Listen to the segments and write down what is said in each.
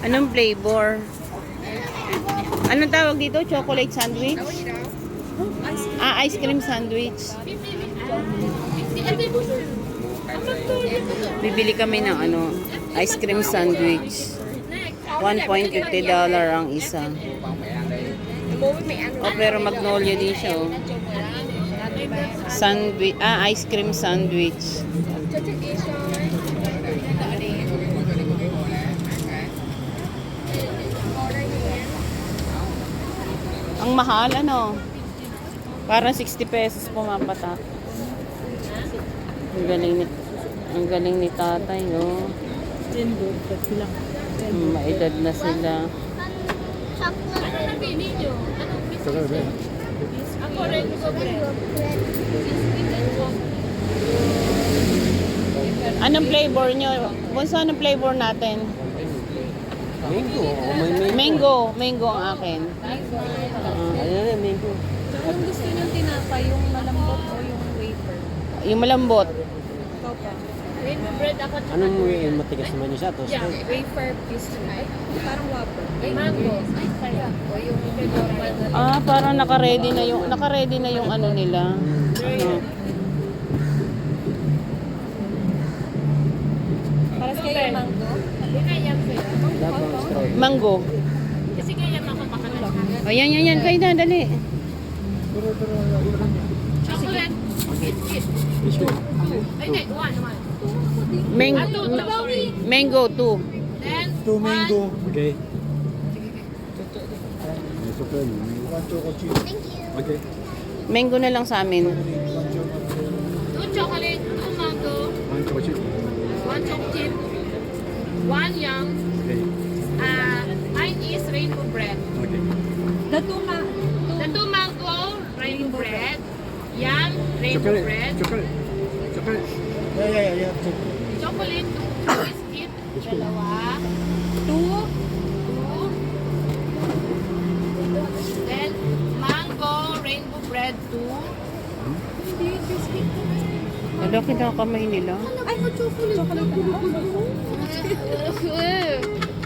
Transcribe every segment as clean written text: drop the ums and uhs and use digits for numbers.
Anong flavor? Anong tawag dito? Chocolate sandwich? Ice cream sandwich. Bibili kami ng ice cream sandwich. $1.50 ang isa. Pero Magnolia din siya. Sandwich, ice cream sandwich. Ang mahal, parang 60 pesos pumapatak. Ang galing ni tatay, oh. Maedad na sila. Ano napili nyo? Anong biscuit? Ako rin ko bread. Anong flavor nyo? Bunso, anong flavor natin? Mango ang akin. Ayan, mango. Kung gusto nyo tinapay, yung malambot o yung wafer? Yung malambot. Ikaw pa. Rainbow bread ako tsaka. Anong matigas naman yung sa toast? Yeah, wafer pastry. Parang wafer. Mango. Ay, kaya. O yung normal. Parang naka-ready na yung ano nila. Para sa kayo mango? Hinayang sa'yo. Dabang straw. Mango. Kasi kaya ako makalang. Yan. Kayo na, dali. Chocolate. Biscuit. Ay, hindi. One. Mango 2. Then, Two mango. Okay. One choco chip. Okay. Mango na lang sa amin. 2 chocolate, 2 mango, One choco chip. 1 chocolate chip, 1 yum. Okay. Mine is rainbow bread. Okay. The two mango, rainbow bread. Yum, rainbow bread. Chocolate. Yeah. Chocolate, 2 biscuit. Dalawa. 2. Then, mango, rainbow bread, 2. Hindi, biscuit. Wala, kinakamay nila. Ay, chocolate.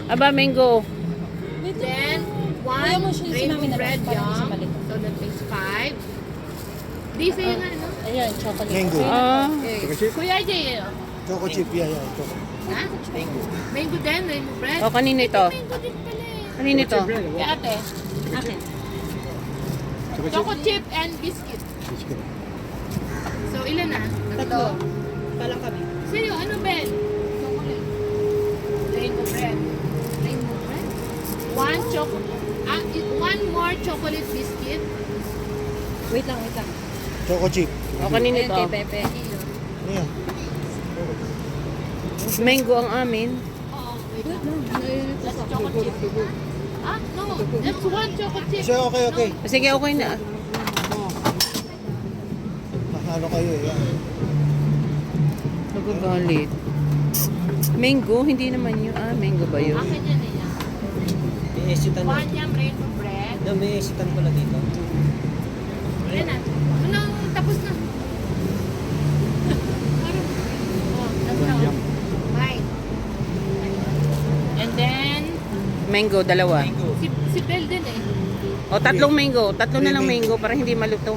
Aba, mango. Then, 1 rainbow bread, yum. So, that makes 5. Di sa'yo na, ano? Ayan, chocolate. Mango. Choco chip. Kuya Jay, Choco chip, yeah. Choco. ha? Mango din, rainbow bread. O, kanino ito? Mango din pala eh. Kanino ito? Kaya ate, akin. Choco chip and biscuit. So, ilan na? Tatlo. Palang kami. Sa'yo, ano, Ben? Chocolate. Rainbow bread. Rainbow bread? One more chocolate biscuit. Wait lang. Choco chip. O, kanino ito? Pepe. Yeah. Mango ang amin. Oo, wait lang. That's chocolate chip. No. That's 1 chocolate chip. So, okay. Sige, okay na. Ano kayo eh. Nagagalit. Mango? Hindi naman yun. Mango ba yun? Akin yan eh. May esitan na. 1 yum rainbow bread. May esitan pala dito. Ilan na? Anong tapos na? That's na. Mine. And then, Mango, dalawa. si Bel din eh. O, tatlong mango. Tatlo na lang mango para hindi maluto.